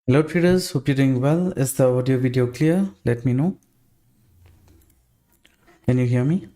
Hello traders, hope you're doing well. Is the audio video clear? Let me know. Can you hear me?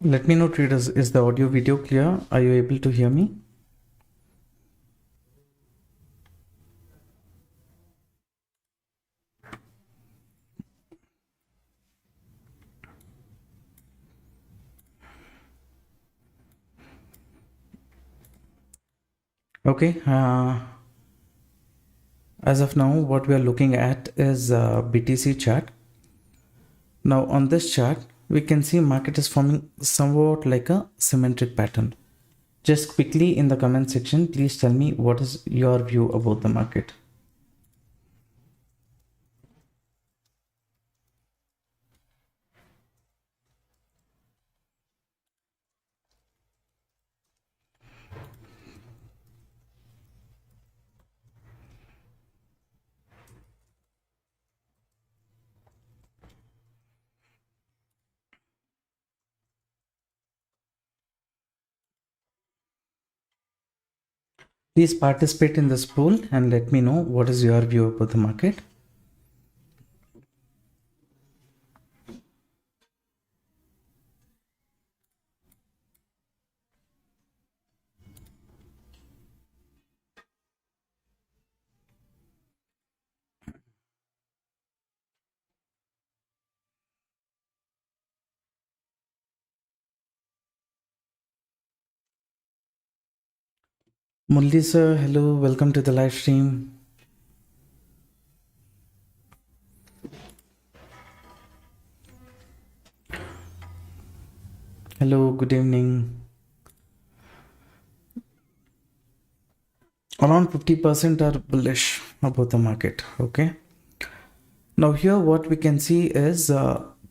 Let me know traders, is the audio video clear? Are you able to hear me? Okay, as of now what we are looking at is BTC chart. Now on this chart we can see market is forming somewhat like a symmetric pattern. Just quickly in the comment section, please tell me what is your view about the market. Please participate in this poll and let me know what is your view about the market. Murli sir, hello, welcome to the live stream. Hello, good evening. Around 50% are bullish about the market. Okay. Now here what we can see is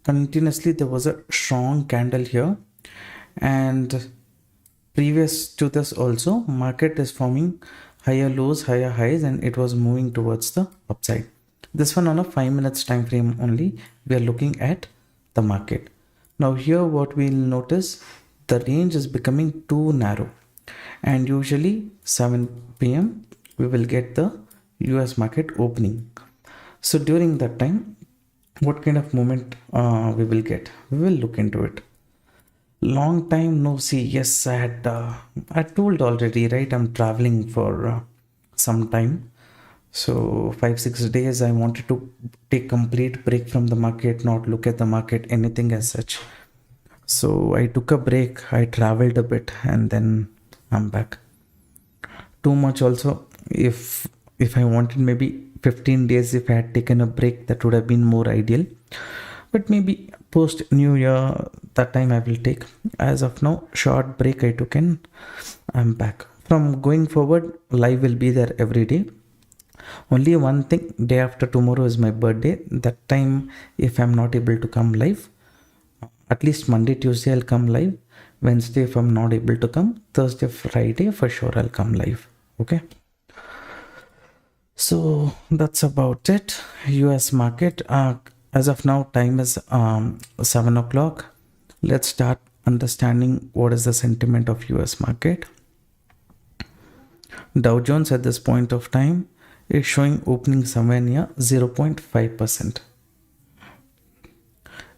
continuously there was a strong candle here, and previous to this also market is forming higher lows, higher highs, and it was moving towards the upside. This one on a 5 minutes time frame only we are looking at the market. Now here what we'll notice, the range is becoming too narrow, and usually 7 p.m. we will get the US market opening. So during that time, what kind of movement we will get, we will look into it. Long time no see. Yes, I told already, right? I'm traveling for some time, so 5-6 days I wanted to take complete break from the market, not look at the market anything as such. So I took a break, I traveled a bit, and then I'm back. Too much also. If I wanted maybe 15 days, if I had taken a break, that would have been more ideal. But maybe post New Year, that time I will take. As of now, short break I took and I'm back. From going forward, live will be there every day. Only one thing, day after tomorrow is my birthday. That time, if I'm not able to come live, at least Monday, Tuesday I'll come live. Wednesday if I'm not able to come, Thursday, Friday for sure I'll come live. Okay. So that's about it. US market. As of now, time is 7 o'clock. Let's start understanding what is the sentiment of US market. Dow Jones at this point of time is showing opening somewhere near 0.5%.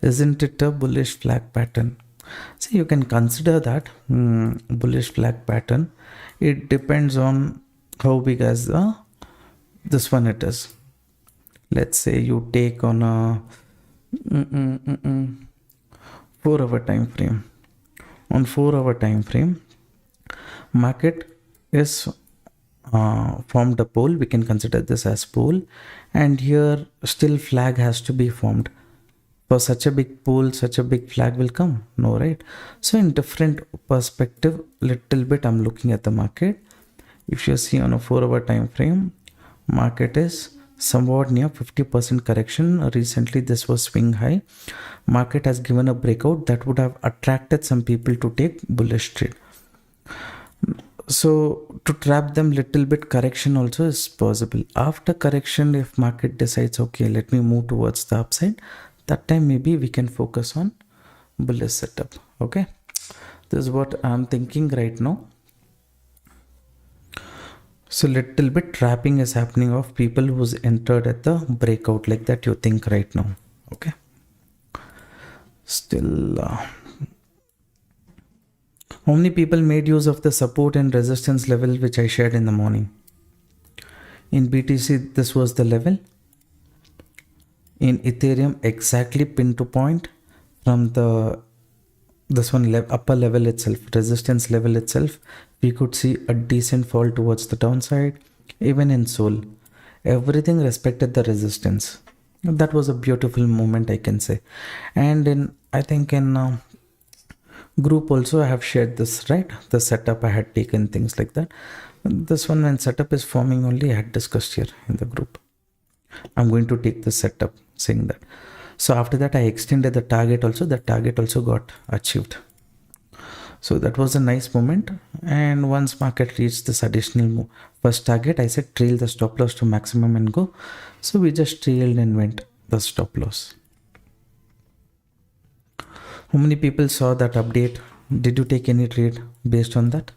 Isn't it a bullish flag pattern? So you can consider that bullish flag pattern. It depends on how big as this one it is. Let's say you take on a 4-hour time frame. On 4-hour time frame, market is formed a pole. We can consider this as pole, and here still flag has to be formed. For such a big pole, such a big flag will come, no, right? So in different perspective, little bit I'm looking at the market. If you see on a 4-hour time frame, market is somewhat near 50% correction. Recently this was swing high. Market has given a breakout that would have attracted some people to take bullish trade. So to trap them little bit, correction also is possible. After correction, if market decides, okay, let me move towards the upside, that time maybe we can focus on bullish setup. Okay, this is what I'm thinking right now. So little bit trapping is happening of people who's entered at the breakout like that, you think right now. Okay, still how many people made use of the support and resistance level which I shared in the morning? In BTC this was the level. In Ethereum exactly pin to point from the upper level itself, resistance level itself, we could see a decent fall towards the downside. Even in Sol, everything respected the resistance. That was a beautiful moment, I can say. And I think in group also I have shared this, right? The setup I had taken, things like that. This one, when setup is forming only, I had discussed here in the group. I'm going to take the setup, saying that. So after that I extended the target also. The target also got achieved. So that was a nice moment. And once market reached this additional first target, I said trail the stop loss to maximum and go. So we just trailed and went the stop loss. How many people saw that update? Did you take any trade based on that?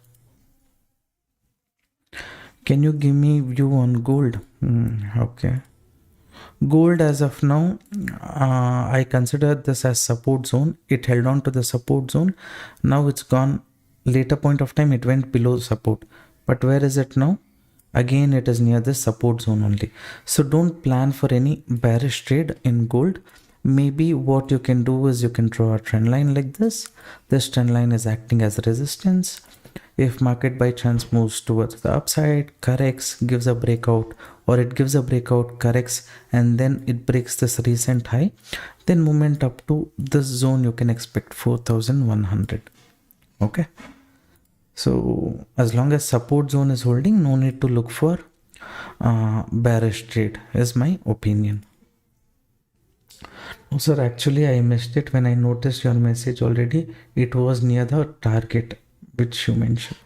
Can you give me view on gold? Okay. Gold as of now, I consider this as support zone. It held on to the support zone. Now it's gone. Later point of time it went below support. But where is it now? Again it is near the support zone only. So don't plan for any bearish trade in gold. Maybe what you can do is you can draw a trend line like this. This trend line is acting as resistance. If market by chance moves towards the upside, corrects, gives a breakout, or it gives a breakout, corrects, and then it breaks this recent high, then movement up to this zone you can expect 4,100. Okay, so as long as support zone is holding, no need to look for bearish trade, is my opinion. Oh, sir, actually I missed it when I noticed your message already. It was near the target which you mentioned.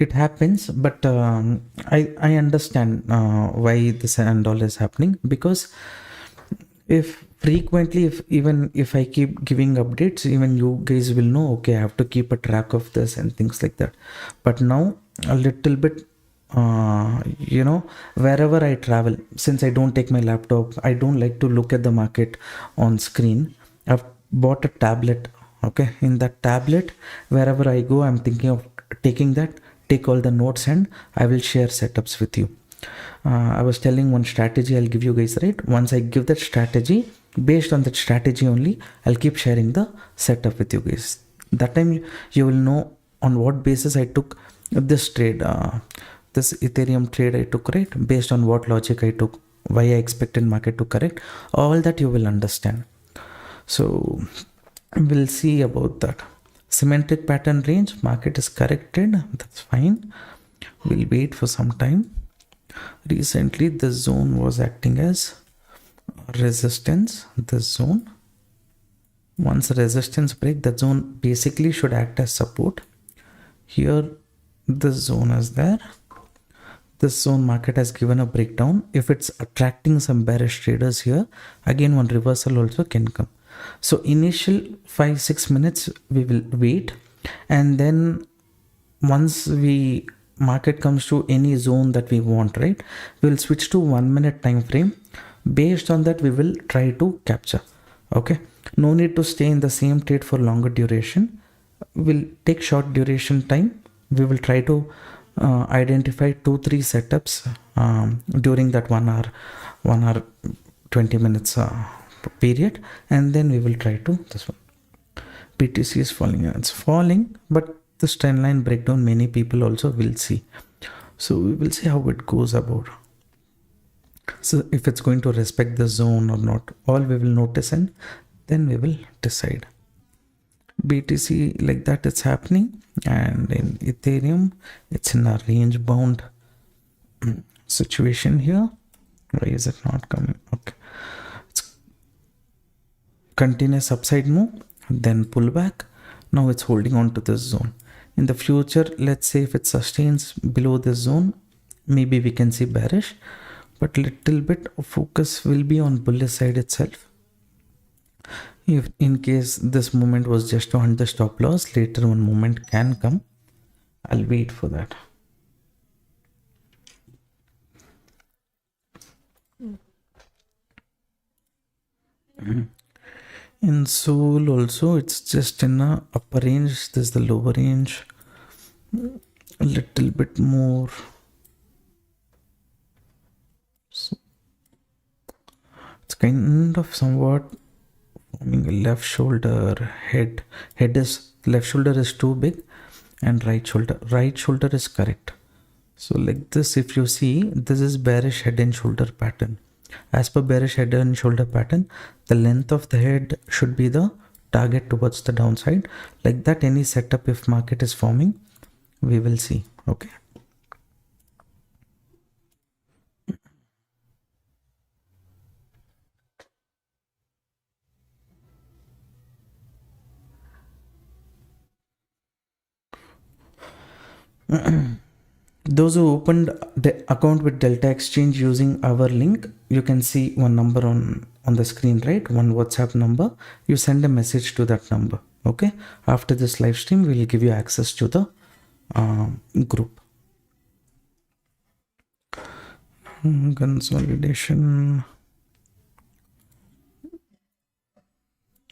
It happens, but I understand why this and all is happening, because if frequently, even if I keep giving updates, even you guys will know, okay, I have to keep a track of this and things like that. But now a little bit, wherever I travel, since I don't take my laptop, I don't like to look at the market on screen. I've bought a tablet. Okay, in that tablet, wherever I go, I'm thinking of taking that, take all the notes, and I will share setups with you. I was telling one strategy I'll give you guys, right? Once I give that strategy, based on that strategy only, I'll keep sharing the setup with you guys. That time you will know on what basis I took this trade, this Ethereum trade I took, right? Based on what logic I took, why I expected market to correct, all that you will understand. So we'll see about that. Symmetric pattern range, market is corrected, that's fine. We'll wait for some time. Recently this zone was acting as resistance. This zone, once resistance break, that zone basically should act as support. Here this zone is there. This zone market has given a breakdown. If it's attracting some bearish traders here, again one reversal also can come. So initial 5-6 minutes we will wait, and then once market comes to any zone that we want, right, we will switch to 1 minute time frame. Based on that we will try to capture. Okay, no need to stay in the same trade for longer duration. We'll take short duration time. We will try to identify 2-3 setups during that 1 hour 20 minutes period, and then we will try to this one. BTC is falling, it's falling, but this trend line breakdown many people also will see. So we will see how it goes about. So if it's going to respect the zone or not, all we will notice, and then we will decide. BTC, like that it's happening, and in Ethereum it's in a range bound situation here. Why is it not coming? Okay, it's continuous upside move, then pullback. Now it's holding on to this zone. In the future, let's say if it sustains below this zone, maybe we can see bearish, but little bit of focus will be on bullish side itself. If in case this movement was just to hunt the stop loss, later one movement can come. I'll wait for that. In Seoul also, it's just in a upper range. This is the lower range. A little bit more. So it's kind of somewhat forming a left shoulder head. Left shoulder is too big, and right shoulder is correct. So like this, if you see, this is bearish head and shoulder pattern. As per bearish head and shoulder pattern, the length of the head should be the target towards the downside. Like that, any setup if market is forming, we will see. Okay. Those who opened the account with Delta Exchange using our link, you can see one number on the screen, right? One WhatsApp number. You send a message to that number. Okay. After this live stream, we will give you access to the group. Consolidation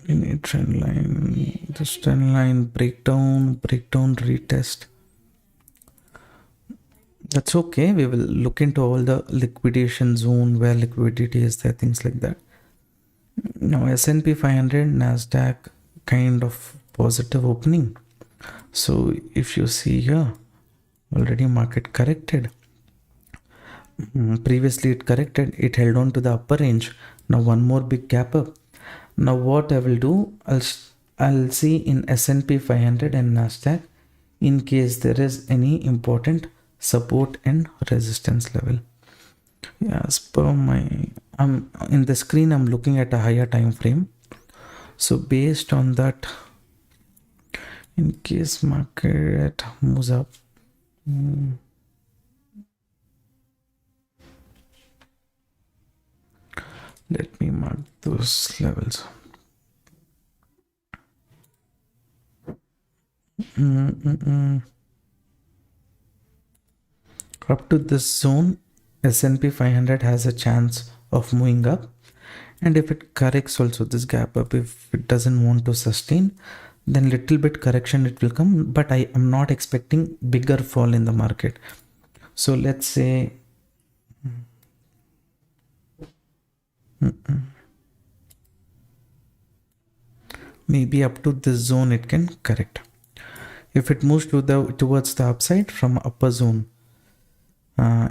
in a trend line. This trend line breakdown, retest. That's okay. We will look into all the liquidation zone, where liquidity is there, things like that. Now S&P 500, Nasdaq, kind of positive opening. So if you see here, already market corrected. Previously it corrected, it held on to the upper range. Now one more big gap up. Now what I will do, I'll see in S&P 500 and Nasdaq, in case there is any important support and resistance level. As per my, in the screen, I'm looking at a higher time frame. So based on that, in case market moves up, let me mark those levels. Up to this zone, S&P 500 has a chance of moving up, and if it corrects also this gap up, if it doesn't want to sustain, then little bit correction it will come, but I am not expecting bigger fall in the market. So let's say maybe up to this zone it can correct. If it moves towards the upside from upper zone,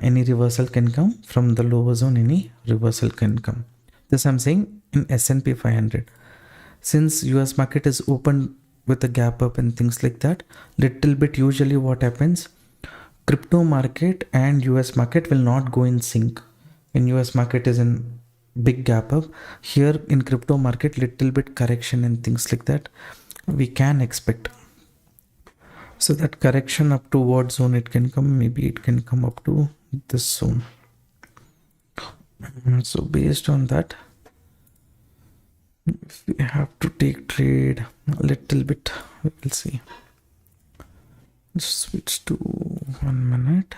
any reversal can come. From the lower zone, any reversal can come. This I'm saying in S&P 500. Since US market is open with a gap up and things like that, little bit usually what happens, crypto market and US market will not go in sync. When US market is in big gap up, here in crypto market, little bit correction and things like that we can expect. So that correction up to what zone it can come, maybe it can come up to this zone. So based on that, if we have to take trade a little bit, we'll see. Let's switch to 1 minute.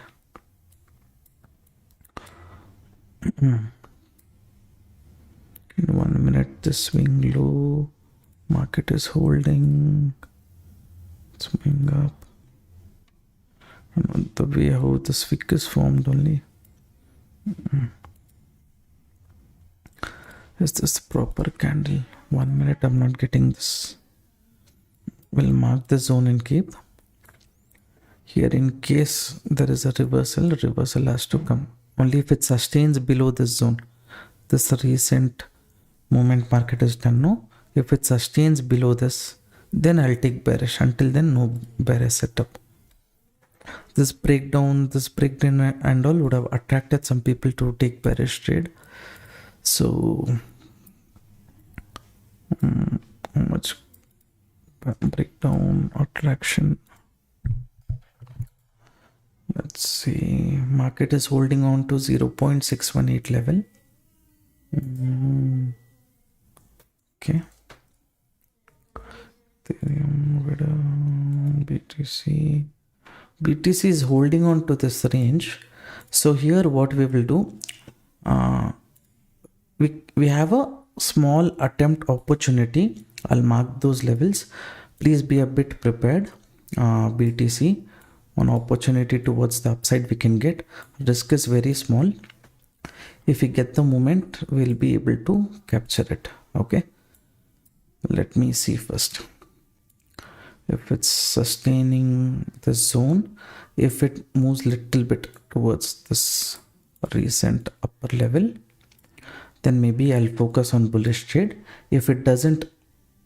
In 1 minute, the swing low, market is holding, it's moving up. And the way how this wick is formed only. Is this proper candle? 1 minute, I'm not getting this. We'll mark the zone and keep. Here in case there is a reversal has to come. Only if it sustains below this zone. This recent movement market is done, no? If it sustains below this, then I'll take bearish. Until then, no bearish setup. This breakdown and all would have attracted some people to take bearish trade. So how much breakdown attraction? Let's see, market is holding on to 0.618 level. Okay, Ethereum, BTC is holding on to this range. So here what we will do, we have a small attempt opportunity. I'll mark those levels. Please be a bit prepared. BTC, one opportunity towards the upside we can get. Risk is very small. If we get the moment, we'll be able to capture it. Okay, let me see first if it's sustaining the zone. If it moves little bit towards this recent upper level, then maybe I'll focus on bullish trade. If it doesn't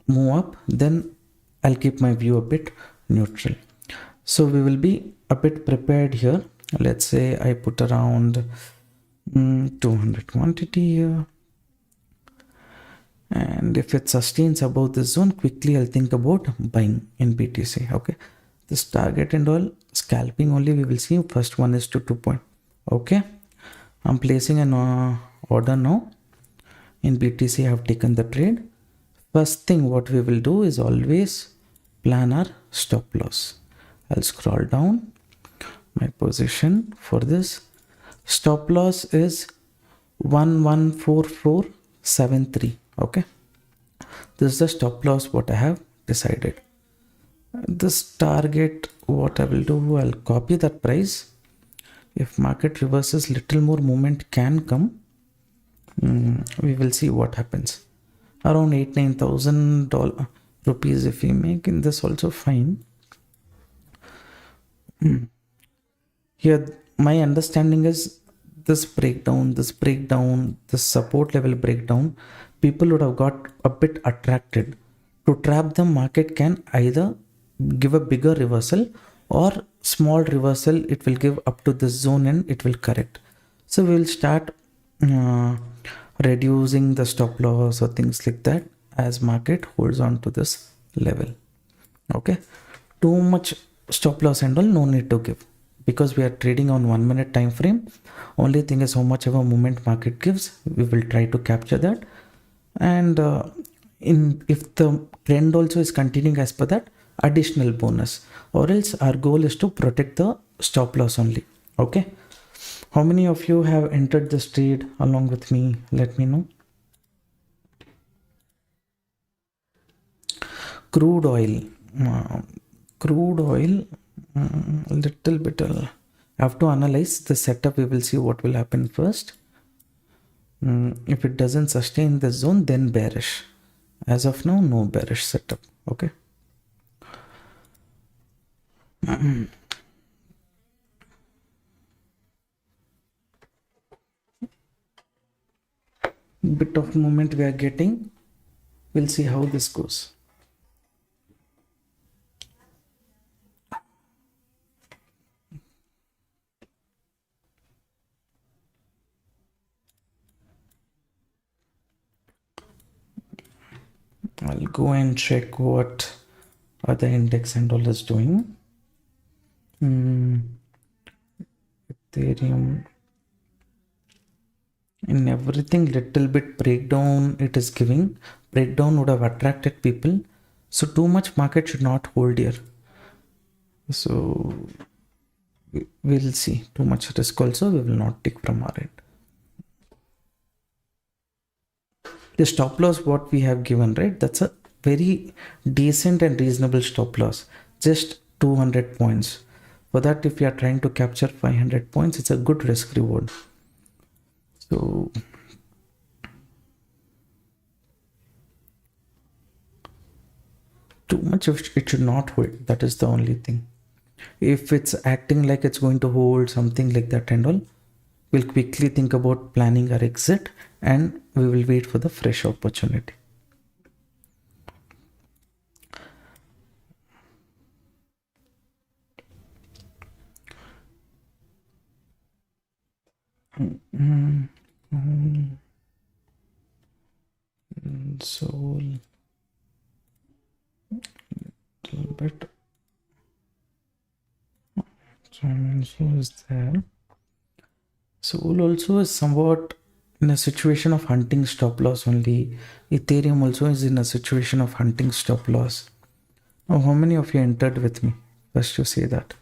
move up, then I'll keep my view a bit neutral. So we will be a bit prepared here. Let's say I put around 200 quantity here, and if it sustains above this zone, quickly I'll think about buying in BTC. Okay, this target and all scalping only we will see. First one is to 2 point. Okay, I'm placing an order now in BTC. I have taken the trade. First thing what we will do is always plan our stop loss. I'll scroll down. My position for this stop loss is 114473. Okay, this is the stop loss what I have decided. This target, what I will do, I'll copy that price. If market reverses, little more movement can come. We will see what happens. Around $8,000-9,000 rupees if we make in this, also fine. Here my understanding is this breakdown, this support level breakdown, people would have got a bit attracted. To trap the market can either give a bigger reversal or small reversal. It will give up to this zone and it will correct. So we will start reducing the stop loss or things like that as market holds on to this level. Okay, too much stop loss and all no need to give, because we are trading on 1 minute time frame. Only thing is how much ever movement market gives, we will try to capture that. And if the trend also is continuing as per that, additional bonus, or else our goal is to protect the stop loss only. Okay, how many of you have entered this trade along with me? Let me know. Crude oil, little bit. I have to analyze the setup. We will see what will happen first. If it doesn't sustain the zone, then bearish. As of now, no bearish setup. Okay. Bit of movement we are getting. We'll see how this goes. I'll go and check what other index and all is doing. Ethereum, in everything little bit breakdown it is giving. Breakdown would have attracted people, so too much market should not hold here. So we'll see. Too much risk also we will not take from our end. The stop loss what we have given, right, that's a very decent and reasonable stop loss, just 200 points. For that, if you are trying to capture 500 points, it's a good risk reward. So too much it should not hold. That is the only thing. If it's acting like it's going to hold, something like that and all, we'll quickly think about planning our exit and we will wait for the fresh opportunity. Mm, so little bit. So is there. Soul also is somewhat in a situation of hunting stop loss only. Ethereum also is in a situation of hunting stop loss. Now, how many of you entered with me? First, you say that.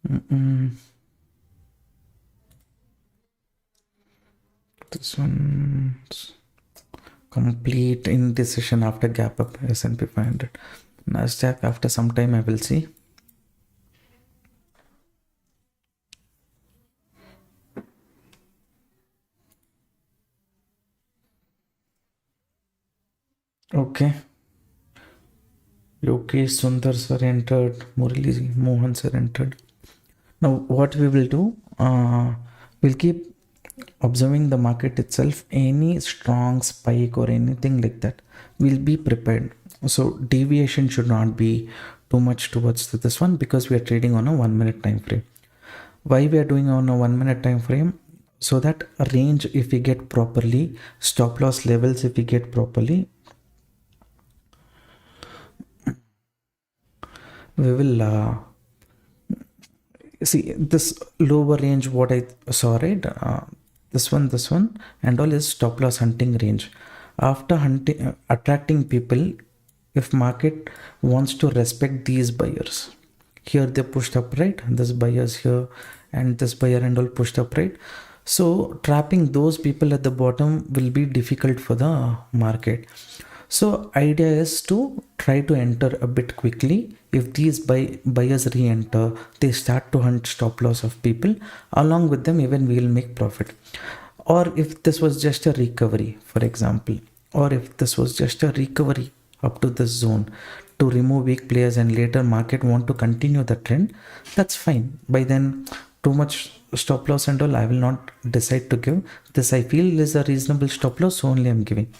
Mm-mm. This one's complete indecision after gap up S&P 500. Nasdaq after some time I will see. Okay. Yogesh Sundar sir entered. Murali Mohan sir entered. Now what we will do, we'll keep observing the market itself. Any strong spike or anything like that, we'll be prepared. So deviation should not be too much towards this one, because we are trading on a 1 minute time frame. Why we are doing on a 1 minute time frame? So that a range, if we get properly, stop loss levels if we get properly, we will see this lower range what I saw, right? This one and all is stop loss hunting range. After hunting, attracting people, if market wants to respect these buyers, here they pushed up, right? This buyers here and this buyer and all pushed up, right? So trapping those people at the bottom will be difficult for the market. So idea is to try to enter a bit quickly. If these buyers re-enter, they start to hunt stop loss of people. Along with them, even we will make profit. Or if this was just a recovery, for example, or if this was just a recovery up to this zone to remove weak players and later market want to continue the trend, that's fine. By then, too much stop loss and all, I will not decide to give. This I feel is a reasonable stop loss, so only I'm giving.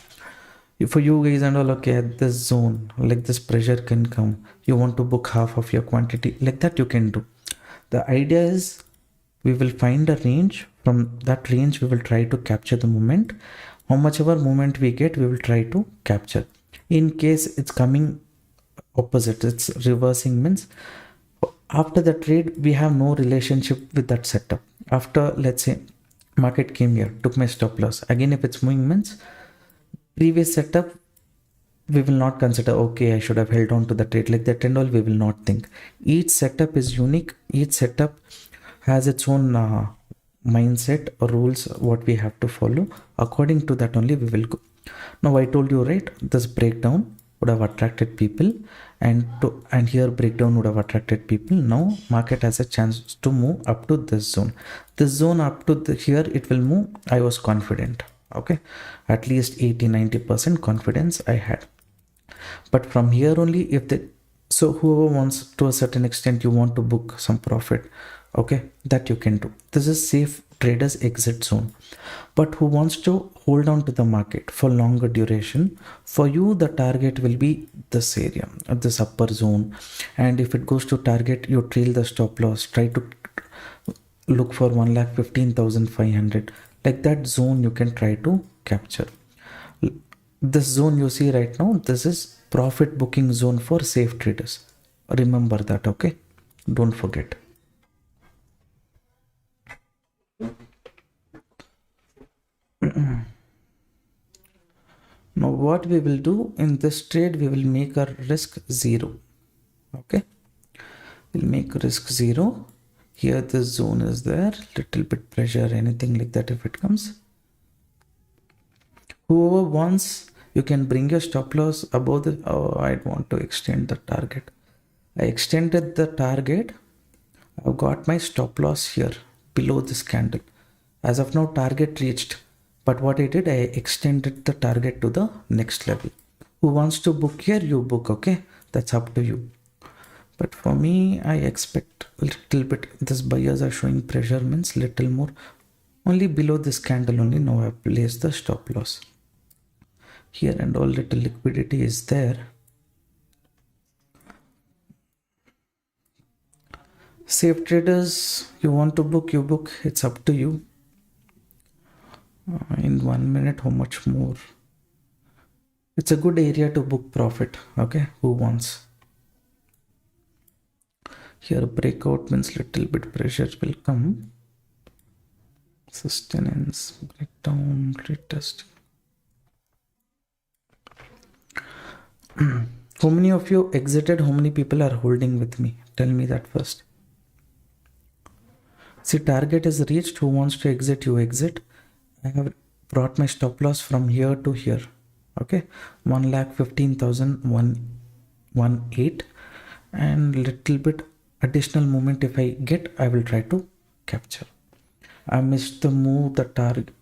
For you guys and all, okay, at this zone, like this pressure can come, you want to book half of your quantity, like that you can do. The idea is we will find a range. From that range we will try to capture the moment. How much ever moment we get, we will try to capture. In case it's coming opposite, it's reversing, means after the trade we have no relationship with that setup. After, let's say, market came here, took my stop loss, again if it's moving, means previous setup we will not consider, okay, I should have held on to the trade, like that and all we will not think. Each setup is unique. Each setup has its own mindset or rules what we have to follow. According to that only we will go. Now I told you, right, this breakdown would have attracted people, and here breakdown would have attracted people. Now market has a chance to move up to this zone. This zone up to here it will move. I was confident. Okay, at least 80-90% confidence I had. But from here only, if they, so whoever wants, to a certain extent you want to book some profit, okay, that you can do. This is safe traders exit zone. But who wants to hold on to the market for longer duration, for you the target will be this area, this upper zone. And if it goes to target, you trail the stop loss, try to look for 1,15,500, like that zone you can try to capture. This zone you see right now, this is profit booking zone for safe traders. Remember that, okay? Don't forget. Now what we will do in this trade, we will make our risk 0. Okay, we'll make risk 0. Here this zone is there, little bit pressure, anything like that if it comes. Whoever wants, you can bring your stop loss above the, oh, I want to extend the target. I extended the target. I've got my stop loss here below this candle. As of now, target reached. But what I did, I extended the target to the next level. Who wants to book here, you book, okay? That's up to you. But for me, I expect a little bit, this buyers are showing pressure, means little more. Only below this candle only, now I have placed the stop loss. Here and all little liquidity is there. Safe traders, you want to book, you book. It's up to you. In 1 minute, how much more? It's a good area to book profit. Okay, who wants? Here breakout means little bit pressure will come. Sustenance, breakdown, retest. How many of you exited? How many people are holding with me? Tell me that first. See, target is reached. Who wants to exit? You exit. I have brought my stop loss from here to here. Okay, 1,15,118, and little bit additional movement if I get, I will try to capture. I missed the move, the target,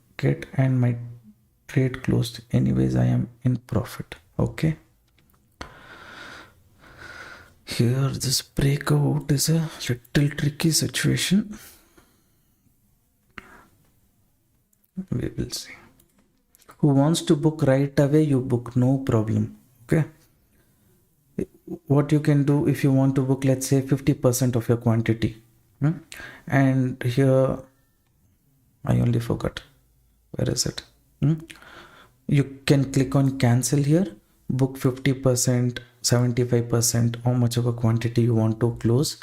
and my trade closed. Anyways, I am in profit. Okay. Here, this breakout is a little tricky situation. We will see. Who wants to book right away, you book, no problem. Okay. What you can do, if you want to book, let's say 50% of your quantity. And here, I only forgot. Where is it? You can click on cancel here. Book 50%, 75%, how much of a quantity you want to close.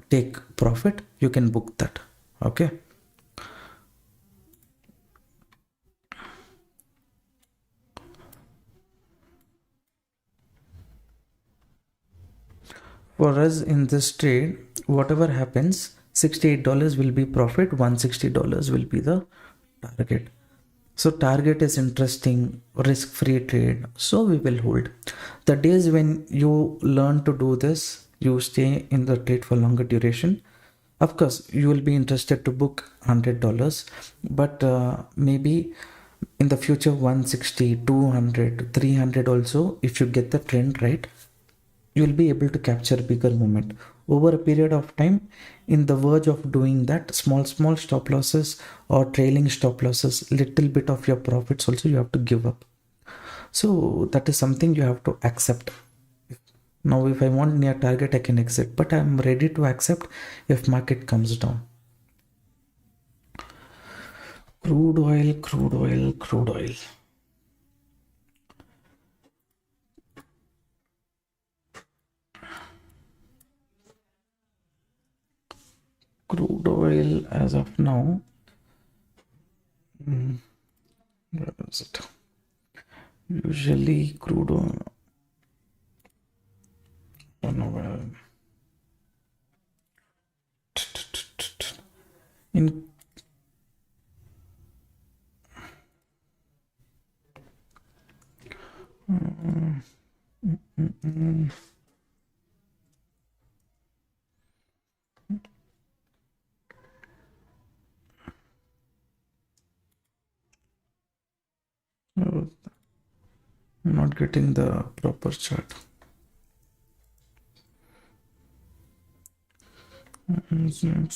Take profit. You can book that. Okay. For us in this trade, whatever happens, $68 will be profit, $160 will be the target. So target is interesting, risk-free trade, so we will hold. The days when you learn to do this, you stay in the trade for longer duration. Of course, you will be interested to book $100, but maybe in the future 160, 200, 300 also, if you get the trend right, you will be able to capture bigger movement over a period of time. In the verge of doing that, small stop losses or trailing stop losses, little bit of your profits also you have to give up. So that is something you have to accept. Now if I want near target, I can exit, but I am ready to accept if market comes down. Crude oil. Crude oil as of now, where is it? Usually crude oil, I don't know where. In I'm not getting the proper chart. Here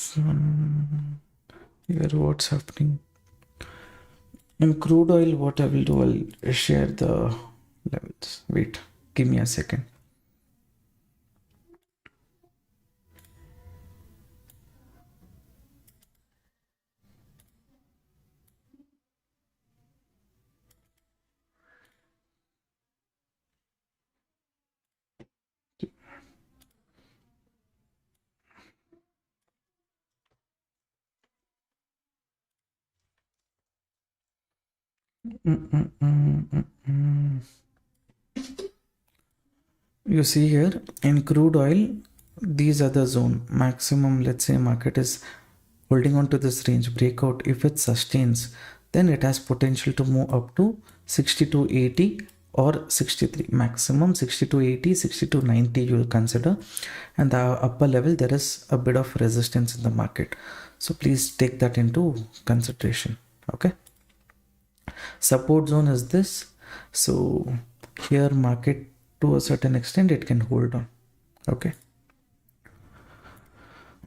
what's happening in crude oil? What I will do, I'll share the levels. Wait, give me a second. You see here in crude oil, these are the zone maximum. Let's say market is holding on to this range breakout. If it sustains, then it has potential to move up to 62.80 or 63, maximum 62.80, 62.90 you will consider, and the upper level there is a bit of resistance in the market, so please take that into consideration. Okay, support zone is this, so here market to a certain extent it can hold on. Okay,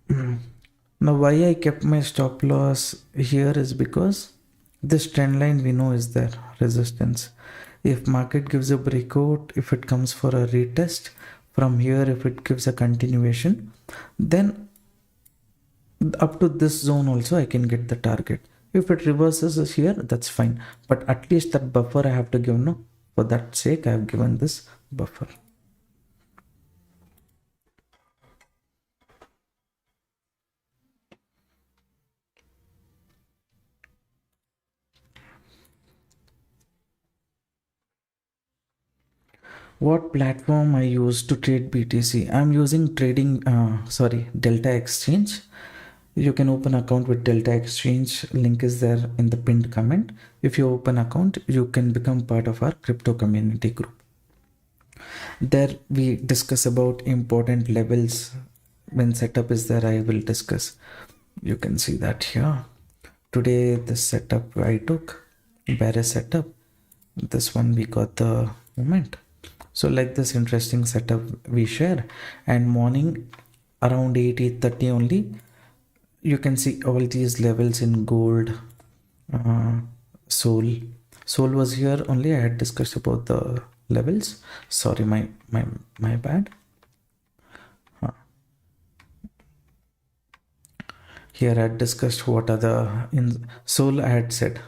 now why I kept my stop loss here is because this trend line we know is there, resistance. If market gives a breakout, if it comes for a retest from here, if it gives a continuation, then Up to this zone also I can get the target. If it reverses here, that's fine, but at least that buffer I have to give, no? For that sake I have given this buffer. What platform I use to trade BTC? I'm using Delta Exchange. You can open account with Delta Exchange. Link is there in the pinned comment. If you open account, you can become part of our crypto community group. There we discuss about important levels. When setup is there, I will discuss. You can see that here. Today the setup I took, bearish setup. This one we got the moment. So like this interesting setup we share, and morning around 8:30 only, you can see all these levels in gold. Soul was here only. I had discussed about the levels. Sorry, my bad. Here I had discussed what are the in soul. I had said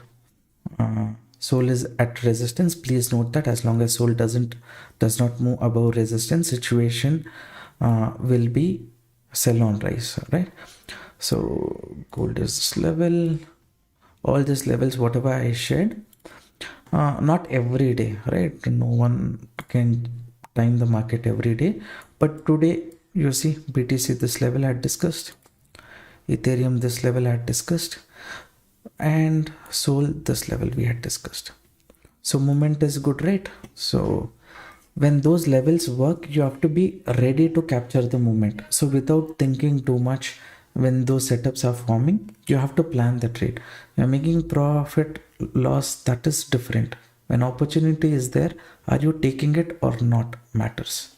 soul is at resistance. Please note that as long as soul does not move above resistance, situation will be sell on rise, right? So gold is this level, all these levels whatever I shared, not every day, right? No one can time the market every day, but today you see BTC this level I had discussed, Ethereum this level I had discussed, and Sol this level we had discussed. So movement is good, right? So when those levels work, you have to be ready to capture the movement. So without thinking too much, when those setups are forming, you have to plan the trade. You're making profit loss, that is different. When opportunity is there, are you taking it or not matters.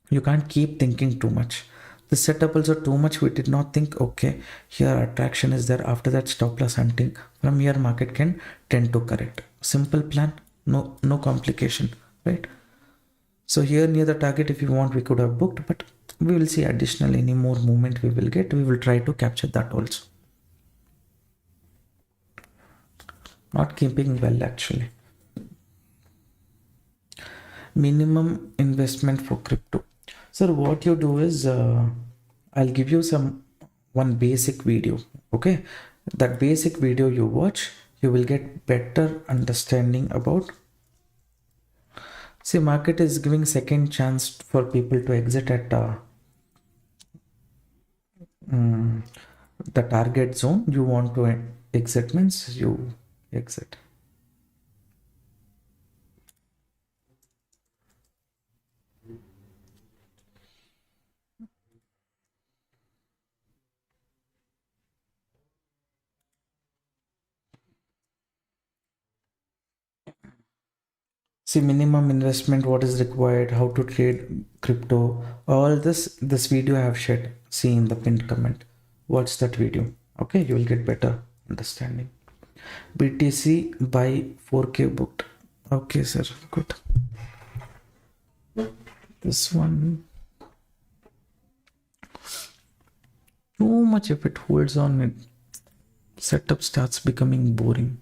You can't keep thinking too much. The setup also too much, we did not think, okay, here attraction is there, after that stop loss hunting. From here market can tend to correct. Simple plan, no complication, right? So here near the target, if you want, we could have booked, but we will see additional any more movement we will get. We will try to capture that also. Not keeping well actually. Minimum investment for crypto. Sir, what you do is I'll give you one basic video. Okay, that basic video you watch, you will get better understanding about. See, market is giving second chance for people to exit at the target zone. You want to exit means you exit. See, minimum investment, what is required, how to trade crypto, all this video I have shared. See in the pinned comment. Watch that video. Okay, you will get better understanding. BTC by 4K booked. Okay, sir, good. This one, too much if it holds on, it setup starts becoming boring.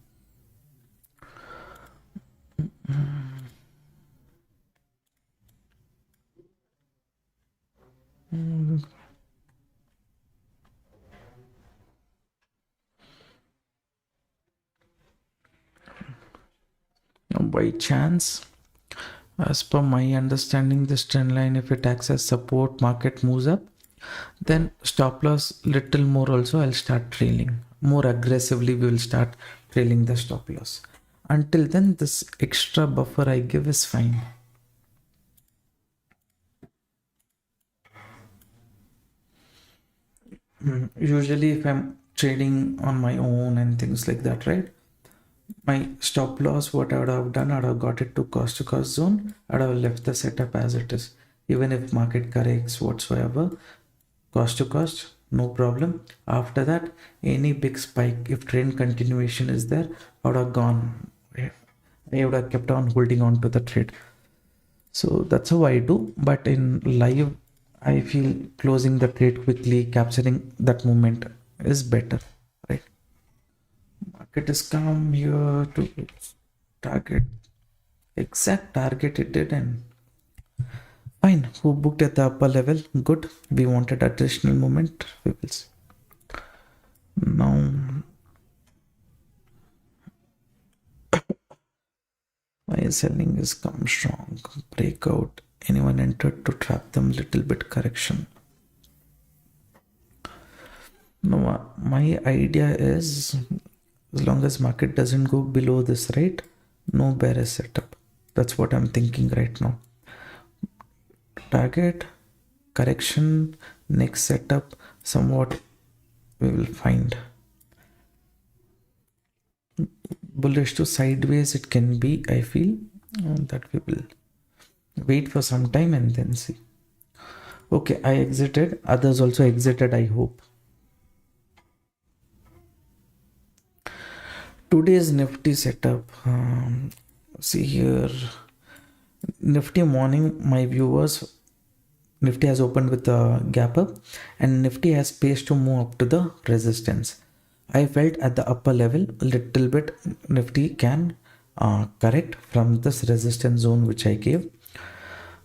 By chance, as per my understanding, this trend line, if it acts as support, market moves up, then stop loss little more also I'll start trailing more aggressively. We will start trailing the stop loss. Until then, this extra buffer I give is fine. Usually if I'm trading on my own and things like that, right, my stop loss, what I would have done, I would have got it to cost zone. I would have left the setup as it is. Even if market corrects whatsoever, cost to cost, no problem. After that, any big spike, if trend continuation is there, I would have gone. I would have kept on holding on to the trade. So that's how I do. But in live, I feel closing the trade quickly, capturing that moment is better, right? Market is come here to target, exact target it did, and fine. Who booked at the upper level? Good. We wanted additional moment. We will see. Now, my selling is come strong. Breakout. Anyone entered to trap them? Little bit correction. No, my idea is as long as market doesn't go below this, right? No bearish setup. That's what I'm thinking right now. Target, correction, next setup, somewhat we will find. Bullish to sideways it can be, I feel, that we will wait for some time and then see. Okay, I exited. Others also exited, I hope. Today's Nifty setup. See here. Nifty morning, my viewers, Nifty has opened with a gap up and Nifty has space to move up to the resistance. I felt at the upper level, little bit Nifty can correct from this resistance zone which I gave.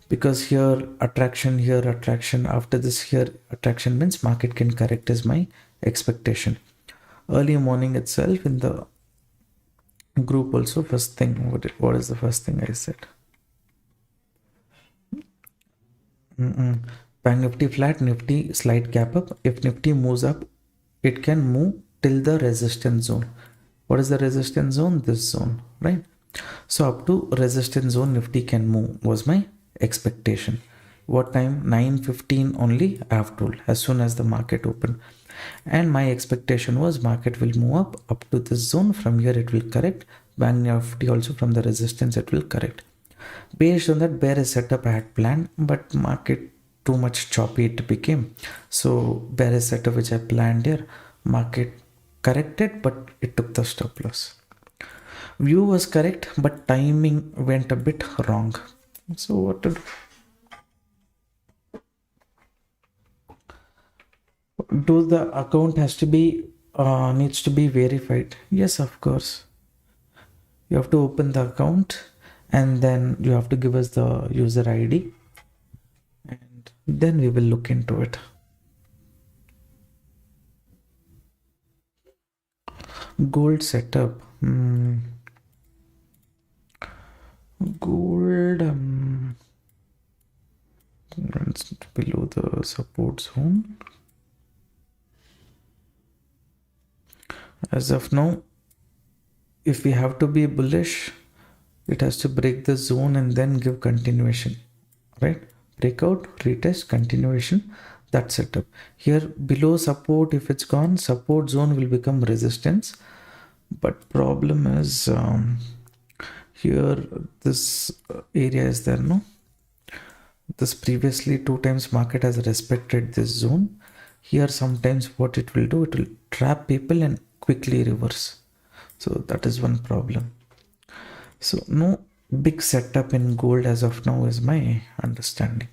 Because here attraction, after this here attraction means market can correct is my expectation. Early morning itself in the group also, first thing, what is the first thing I said? Bank Nifty flat, Nifty slight gap up. If Nifty moves up, it can move till the resistance zone. What is the resistance zone? This zone, right? So up to resistance zone Nifty can move was my expectation. What time? 9:15 only I have told, as soon as the market opened. And my expectation was market will move up to this zone. From here it will correct. Bank Nifty also from the resistance it will correct. Based on that bearish setup I had planned, but market too much choppy it became. So bearish setup which I planned here, market corrected, but it took the stop loss. View was correct, but timing went a bit wrong. So what to do? Do the account has to be needs to be verified? Yes, of course. You have to open the account and then you have to give us the user ID and then we will look into it. Gold setup. Gold runs below the support zone. As of now, if we have to be bullish, it has to break the zone and then give continuation, right? Breakout, retest, continuation, that setup. Here below support, if it's gone, support zone will become resistance. But problem is here this area is there, no? This previously 2 times market has respected this zone. Here sometimes what it will do, it will trap people and quickly reverse. So that is one problem. So no big setup in gold as of now is my understanding.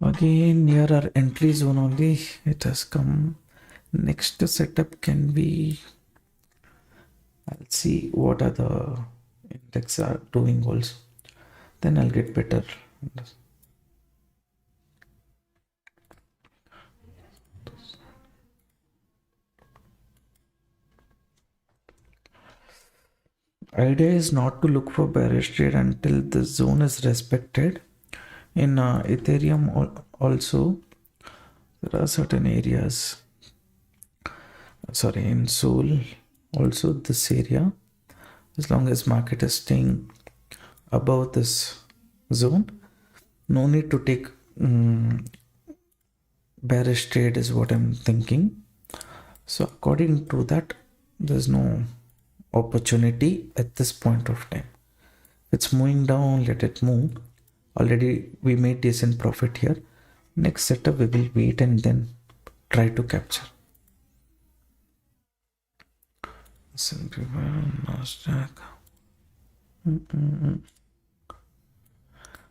Again near our entry zone only it has come. Next setup can be, I'll see what are the index are doing also, then I'll get better. Idea is not to look for bearish trade until the zone is respected. In Ethereum also there are certain areas, sorry, in Sol also this area, as long as market is staying above this zone, no need to take bearish trade is what I'm thinking. So according to that, there's no opportunity at this point of time. It's moving down, let it move. Already we made decent profit here. Next setup we will wait and then try to capture. Nasdaq.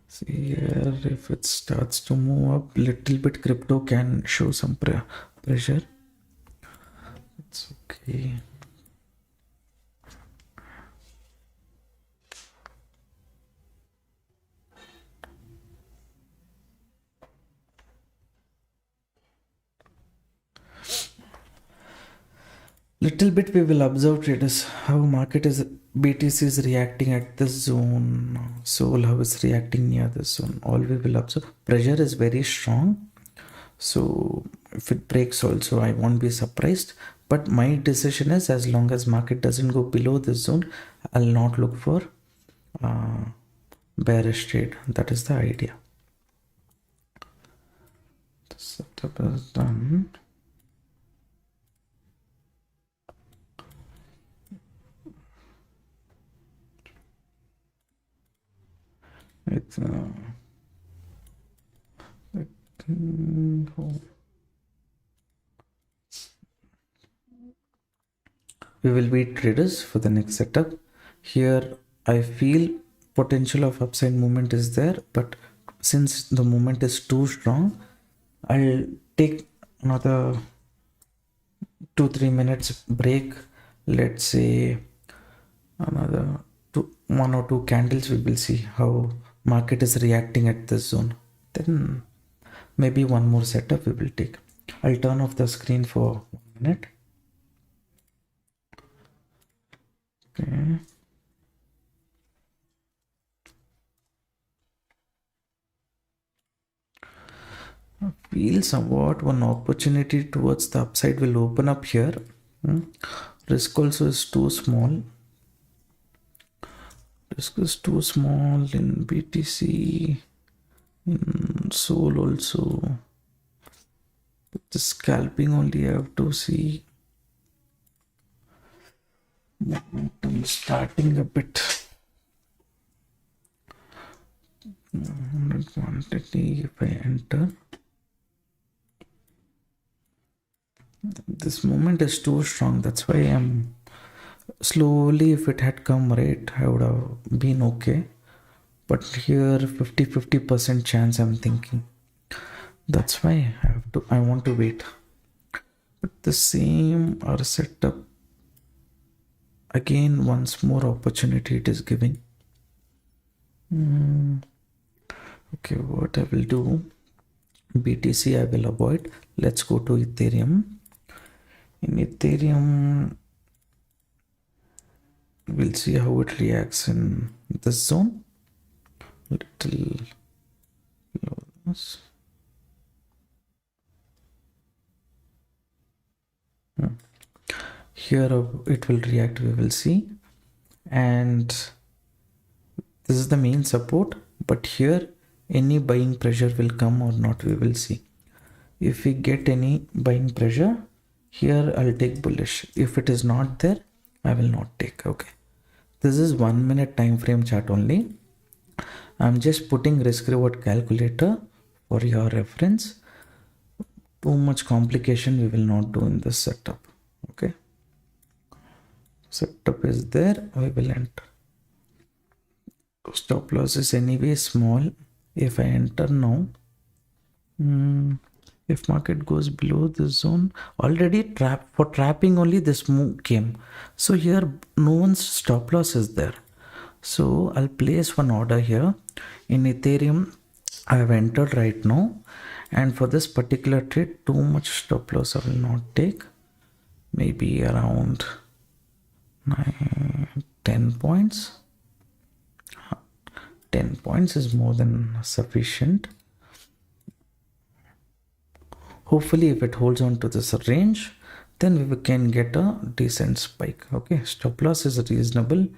See here, if it starts to move up little bit, crypto can show some pressure. It's okay. Little bit we will observe traders how market is BTC is reacting at this zone. Soul how it's reacting near this zone. All we will observe. Pressure is very strong. So if it breaks also, I won't be surprised. But my decision is as long as market doesn't go below this zone, I'll not look for bearish trade. That is the idea. The setup is done. It's we will be traders for the next setup. Here I feel potential of upside movement is there, but since the movement is too strong, I'll take another 2-3 minutes break. Let's say another 1 or 2 candles. We will see how market is reacting at this zone. Then maybe one more setup we will take. I'll turn off the screen for 1 minute. Okay. I feel somewhat one opportunity towards the upside will open up here. Risk also is too small. Risk is too small in BTC, in Soul also. The scalping only I have to see momentum starting a bit. Quantity if I enter. This moment is too strong. That's why I'm slowly. If it had come right, I would have been okay. But here 50% chance I'm thinking. That's why I want to wait. But the same are set up again. Once more opportunity it is giving. Okay, what I will do, BTC I will avoid. Let's go to Ethereum. In Ethereum, we'll see how it reacts in this zone. Little lowness. Here it will react, we will see. And this is the main support, but here any buying pressure will come or not, we will see. If we get any buying pressure, here I'll take bullish. If it is not there, I will not take. Okay, this is 1 minute time frame chart only. I'm just putting risk reward calculator for your reference. Too much complication we will not do in this setup. Okay, setup is there, we will enter. Stop loss is anyway small. If I enter now, if market goes below this zone, already trapping only this move came. So here no one's stop loss is there. So I'll place one order here. In Ethereum, I have entered right now. And for this particular trade, too much stop loss I will not take. Maybe around 10 points. 10 points is more than sufficient. Hopefully if it holds on to this range, then we can get a decent spike. Okay, stop loss is reasonable,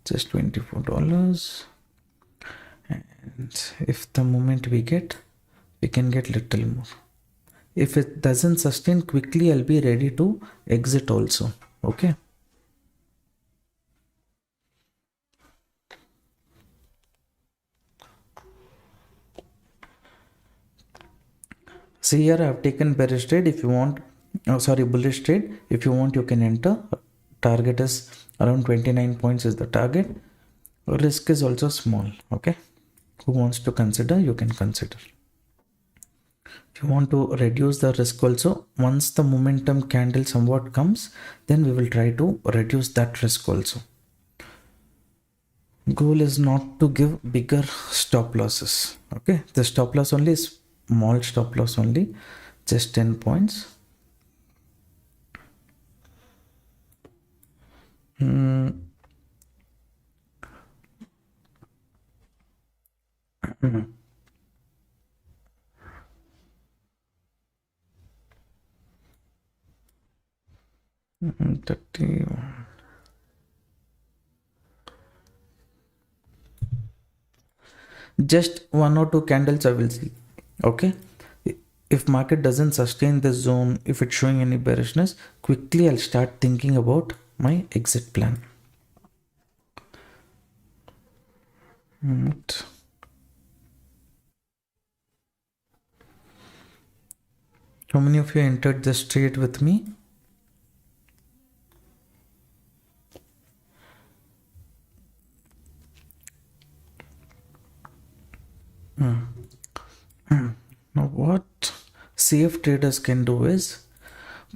just $24. And if the moment we can get little more. If it doesn't sustain quickly, I'll be ready to exit also. Okay. See here I have taken bearish trade. If you want, bullish trade. If you want, you can enter. Target is around 29 points is the target. Risk is also small. Okay. Who wants to consider, you can consider. If you want to reduce the risk also, once the momentum candle somewhat comes, then we will try to reduce that risk also. Goal is not to give bigger stop losses. Okay, the stop loss only is small stop loss only, just 10 points. Mm. 30. Just one or two candles I will see. Okay, if market doesn't sustain this zone, if it's showing any bearishness, quickly I'll start thinking about my exit plan. And how many of you entered this trade with me? Now what safe traders can do is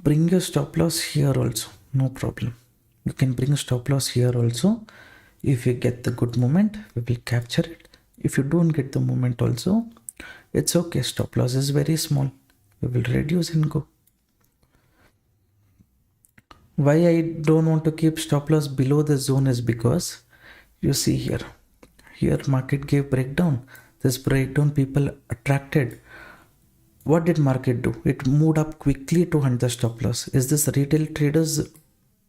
bring your stop loss here also, no problem. You can bring stop loss here also. If you get the good moment, we will capture it. If you don't get the moment also, it's okay. Stop loss is very small. We will reduce and go. Why I don't want to keep stop loss below the zone is because you see here market gave breakdown. This breakdown people attracted. What did market do? It moved up quickly to hunt the stop loss. Is this retail traders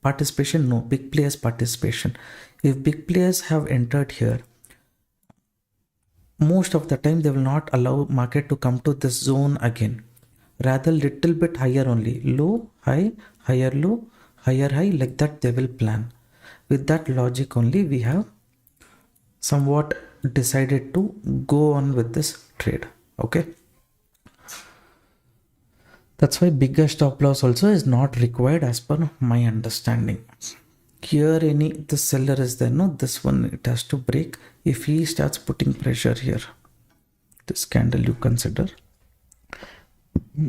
participation? No, big players participation. If big players have entered here, most of the time they will not allow market to come to this zone again. Rather little bit higher only. Low, high, higher low, higher high, like that they will plan. With that logic only we have somewhat decided to go on with this trade. Okay. That's why bigger stop loss also is not required as per my understanding. Here the seller is there, no, this one it has to break. If he starts putting pressure here, this candle you consider.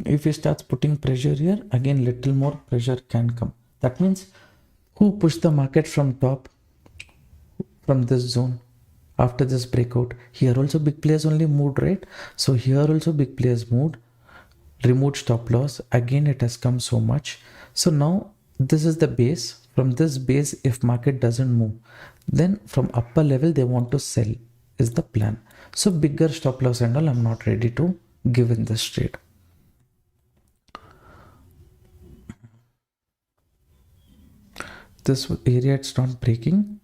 If he starts putting pressure here, again little more pressure can come. That means who pushed the market from top, from this zone after this breakout? Here also big players only moved, right? So here also big players moved, removed stop loss. Again it has come so much. So now this is the base. From this base, if market doesn't move, then from upper level they want to sell is the plan. So bigger stop loss and all I'm not ready to give in this trade. This area it's not breaking.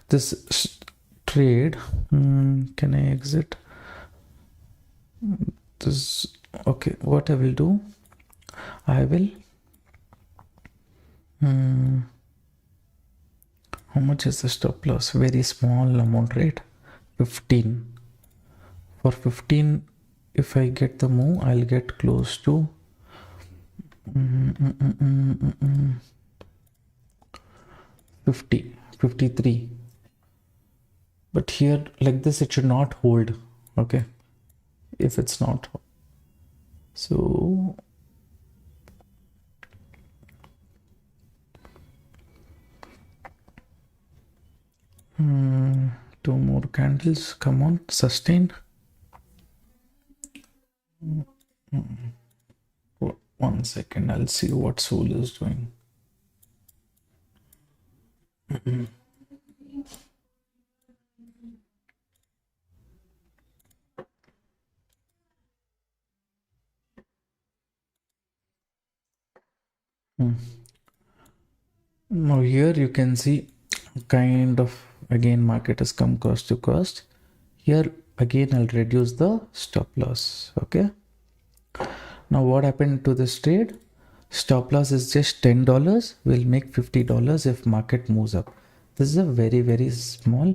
This trade, can I exit this? Okay, what I will do, I will how much is the stop loss? Very small amount, right? 15. For 15, if I get the move, I'll get close to 50, 53. But here like this it should not hold. Okay, if it's not, so two more candles, come on, sustain. 1 second, I'll see what Soul is doing. Now here you can see kind of again market has come cost to cost. Here again I'll reduce the stop loss. Okay, now what happened to this trade? Stop loss is just $10. We'll make $50 if market moves up. This is a very small,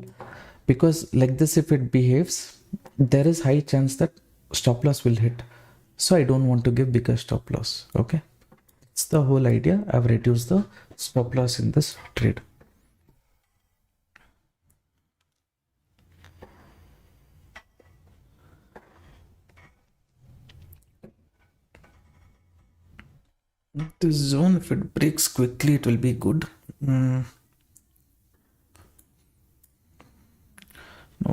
because like this if it behaves, there is high chance that stop loss will hit. So I don't want to give bigger stop loss. Okay, It's the whole idea. I've reduced the stop loss in this trade. This zone, if it breaks quickly, it will be good. Now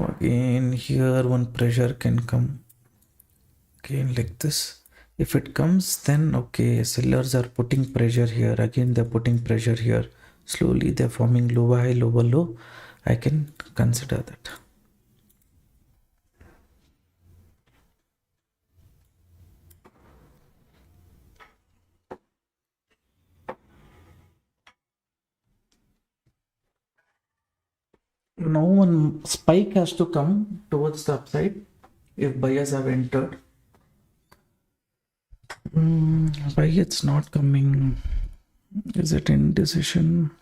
again, here one pressure can come. Again, like this. If it comes, then okay, sellers are putting pressure here. Again, they're putting pressure here. Slowly, they're forming lower high, lower low. I can consider that. Now one spike has to come towards the upside if buyers have entered. Why it's not coming? Is it indecision?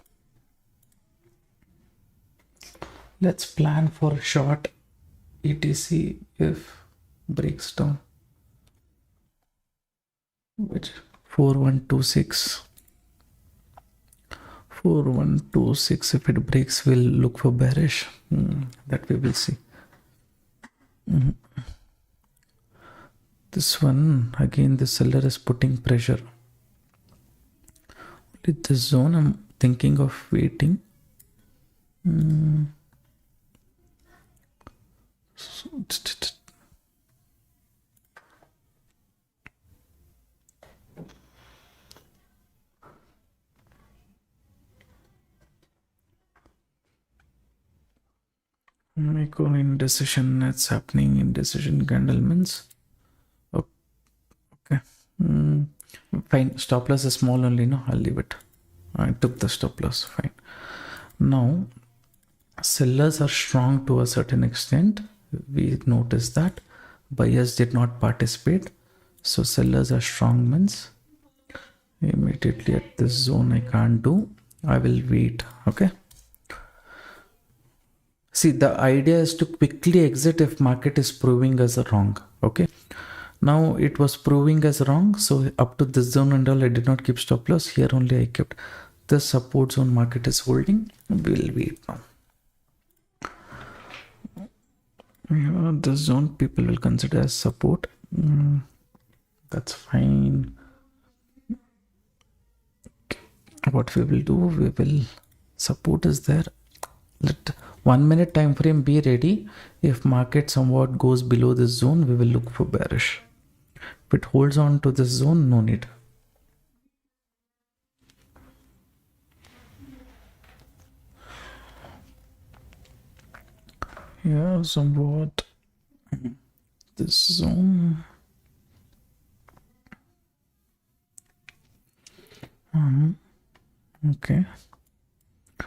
Let's plan for short ETC if breaks down. Which 4126. 4126, if it breaks, we'll look for bearish. That we will see. This one, again, the seller is putting pressure. With this zone, I'm thinking of waiting. Micro indecision, it's happening. Indecision candle means okay. Fine, stop loss is small only, no, I'll leave it. I took the stop loss, fine. Now sellers are strong to a certain extent. We notice that buyers did not participate, so sellers are strong means immediately at this zone I can't do. I will wait. Okay, see, the idea is to quickly exit if market is proving us wrong. Okay, now it was proving us wrong, so up to this zone and all I did not keep stop loss. Here only I kept. The support zone market is holding. We'll wait now. Yeah, this zone people will consider as support. That's fine. What we will do, we will, support is there. Let 1 minute time frame be ready. If market somewhat goes below this zone, we will look for bearish. If it holds on to this zone, no need. Yeah, somewhat this zone. Okay,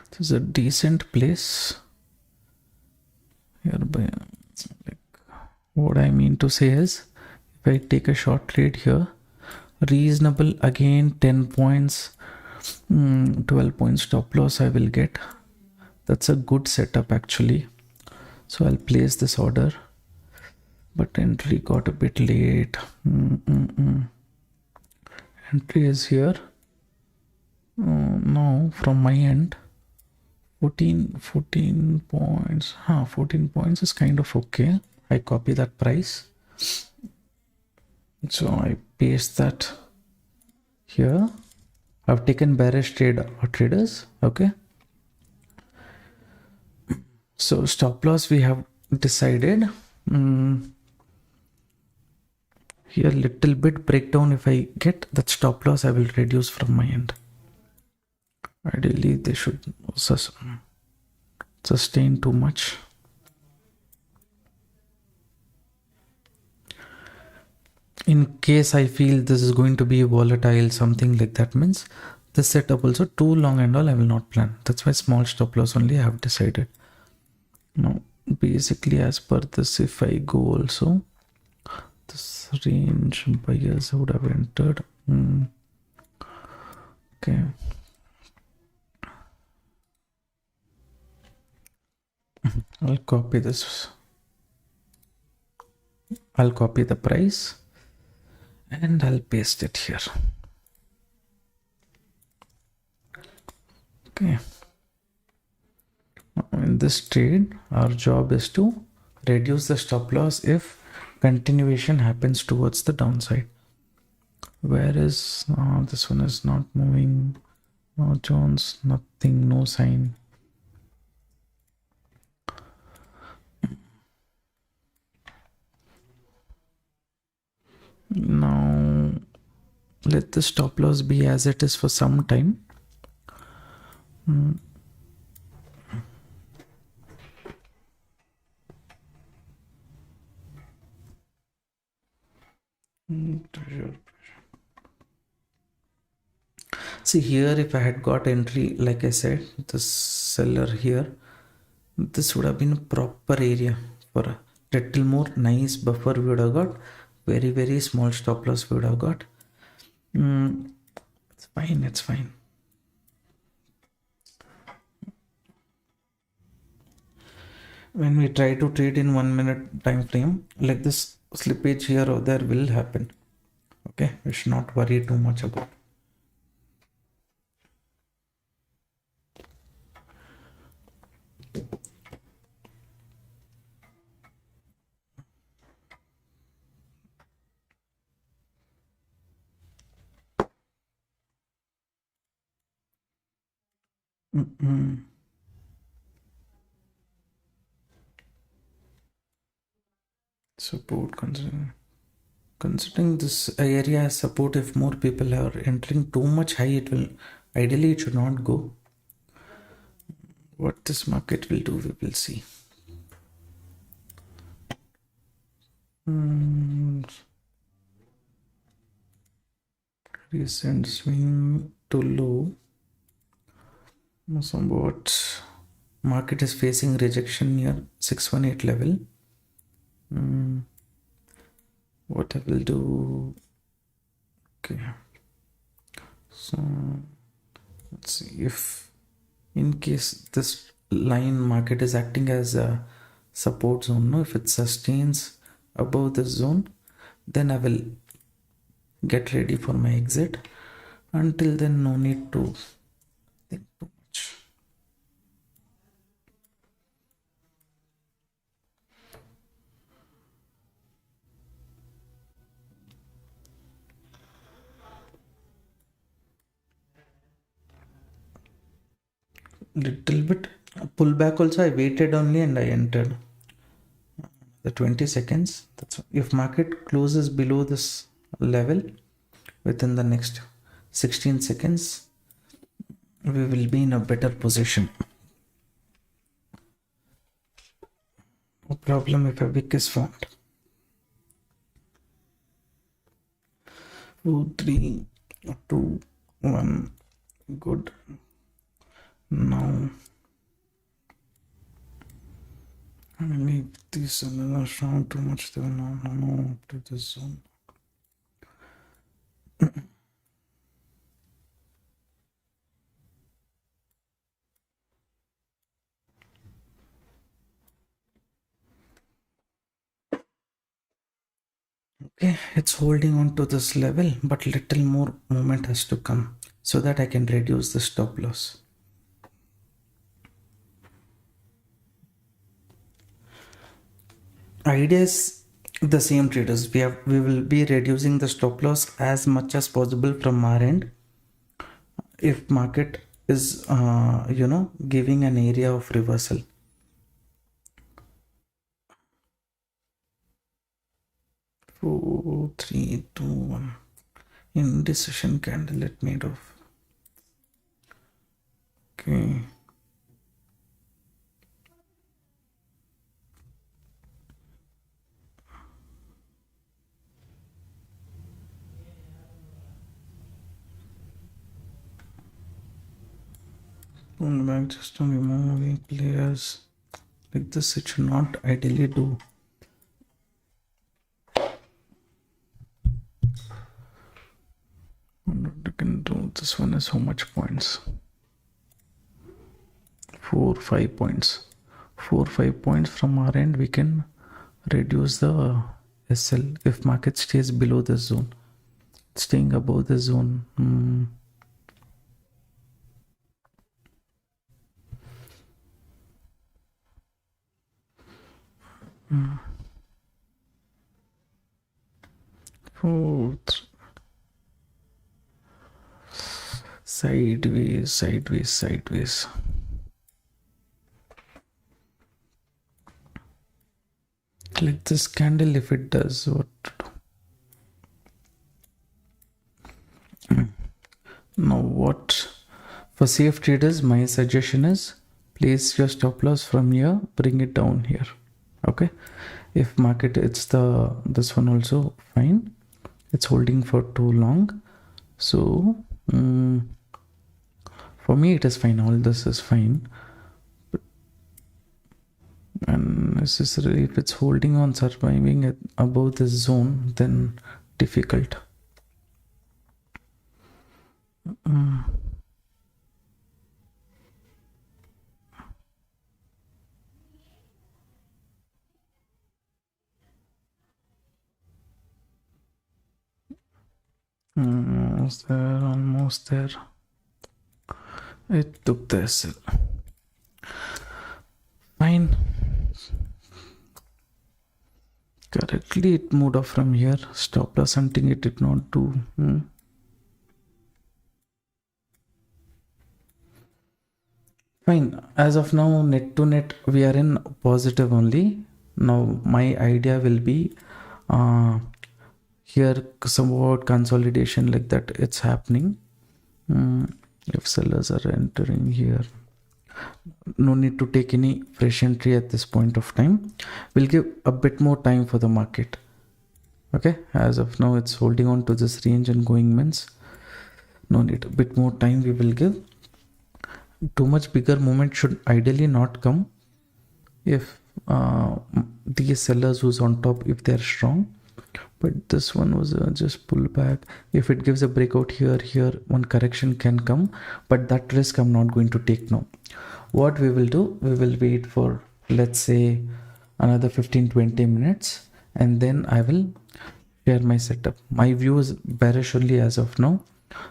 this is a decent place here. Like, what I mean to say is, if I take a short trade here, reasonable, again 10 points, 12 points stop loss I will get. That's a good setup actually. So I'll place this order, but entry got a bit late. Entry is here. No, from my end, 14 points. 14 points is kind of okay. I copy that price, so I paste that here. I've taken bearish trade or traders. Okay, so stop loss we have decided. Here little bit breakdown, if I get that stop loss I will reduce from my end. Ideally they should sustain too much. In case I feel this is going to be volatile, something like that, means this setup also too long and all I will not plan. That's why small stop loss only I have decided. Now basically as per this, if I go also this range, buyers would have entered. Okay, I'll copy this. I'll copy the price and I'll paste it here. Okay, in this trade our job is to reduce the stop loss if continuation happens towards the downside. Where is this one is not moving? No Jones, nothing, no sign. Now let the stop loss be as it is for some time. See here, if I had got entry, like I said, the seller here, this would have been a proper area for a little more nice buffer we would have got. Very small stop loss we would have got. It's fine, it's fine. When we try to trade in 1 minute time frame, like this slippage here or there will happen. Okay, we should not worry too much about it. Support, considering this area as support, if more people are entering too much high, it will ideally it should not go. What this market will do, we will see. Recent swing to low. Somewhat market is facing rejection near 618 level. What I will do, okay, so let's see if in case this line market is acting as a support zone, no, if it sustains above this zone, then I will get ready for my exit. Until then, no need to think too much. Little bit pullback also, I waited only and I entered the 20 seconds. That's if market closes below this level within the next 16 seconds, we will be in a better position. No problem if a wick is formed. 4, 3, 2, 1. Good. Now I leave this another strong too much there. No, up to this zone. Okay, it's holding on to this level, but little more movement has to come so that I can reduce the stop loss. Idea is the same, traders. We will be reducing the stop loss as much as possible from our end. If market is giving an area of reversal. Four, 3, 2, 1. Indecision candle it made of. Okay. Pull back just to removing players. Like this, it should not ideally do. What you can do, this one is how much points? 4, 5 points. 4, 5 points from our end, we can reduce the SL if market stays below this zone. Staying above the zone. Fourth. Sideways, sideways, sideways. Click this candle if it does what to do. Now what? For safe traders, my suggestion is place your stop loss from here, bring it down here. Okay. If market, it's this one also fine. It's holding for too long. So for me it is fine. All this is fine. But unnecessarily, if it's holding on surviving above this zone, then difficult. Almost there, almost there. It took the SL. Fine. Correctly, it moved off from here. Stop loss hunting it did not do. Fine. As of now, net to net, we are in positive only. Now, my idea will be here somewhat consolidation like that. It's happening. If sellers are entering here, no need to take any fresh entry at this point of time. We'll give a bit more time for the market. Okay, as of now it's holding on to this range and going means no need. A bit more time we will give. Too much bigger movement should ideally not come if these sellers who's on top, if they're strong. But this one was just pull back. If it gives a breakout here, one correction can come, but that risk I'm not going to take now. What we will do, we will wait for, let's say, another 15-20 minutes, and then I will share my setup. My view is bearish only as of now.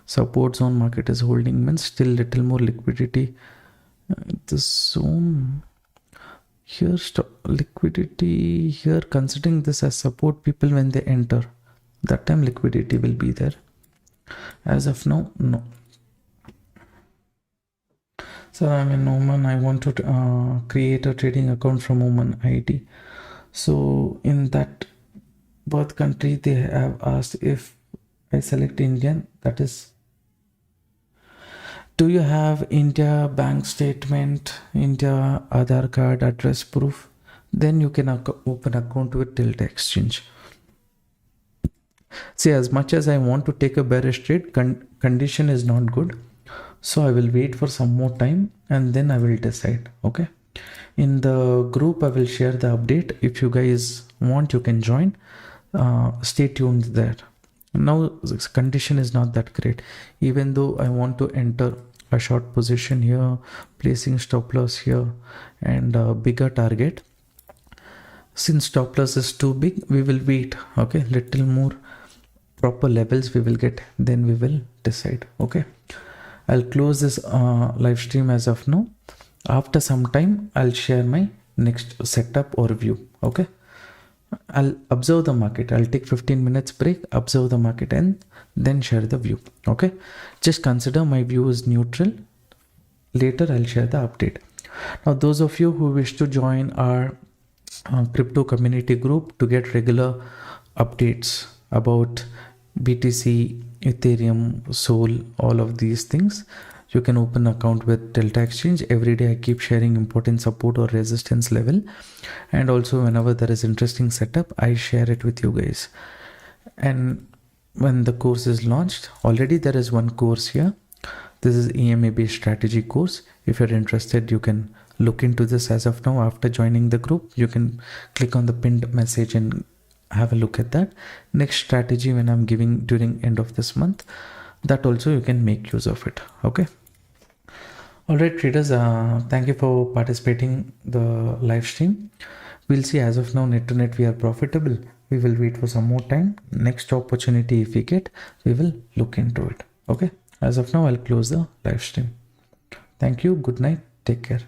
Support zone market is holding means still little more liquidity. This zone here, liquidity here, considering this as support, people when they enter, that time liquidity will be there. As of now, no. So I'm in Oman. I want to create a trading account from Oman ID. So in that birth country, they have asked if I select Indian, that is, do you have India bank statement, India Aadhaar card, address proof? Then you can open account with Delta Exchange. See, as much as I want to take a bearish trade, condition is not good. So I will wait for some more time and then I will decide. Okay. In the group, I will share the update. If you guys want, you can join. Stay tuned there. Now, this condition is not that great. Even though I want to enter a short position here, placing stop loss here and a bigger target. Since stop loss is too big, we will wait. Okay. Little more proper levels we will get. Then we will decide. Okay. I'll close this live stream as of now. After some time, I'll share my next setup or view. Okay. I'll observe the market. I'll take 15 minutes break, observe the market and then share the view. Okay. Just consider my view is neutral. Later, I'll share the update. Now, those of you who wish to join our crypto community group to get regular updates about BTC, Ethereum, Sol, all of these things, you can open an account with Delta Exchange. Every day I keep sharing important support or resistance level, and also whenever there is interesting setup, I share it with you guys. And when the course is launched, already there is one course here. This is EMA based strategy course. If you're interested, you can look into this as of now. After joining the group, you can click on the pinned message and have a look at that. Next strategy when I'm giving during end of this month, that also you can make use of it. Okay. All right, traders, thank you for participating the live stream. We'll see. As of now, net to net we are profitable. We will wait for some more time. Next opportunity if we get, we will look into it. Okay. As of now, I'll close the live stream. Thank you. Good night. Take care.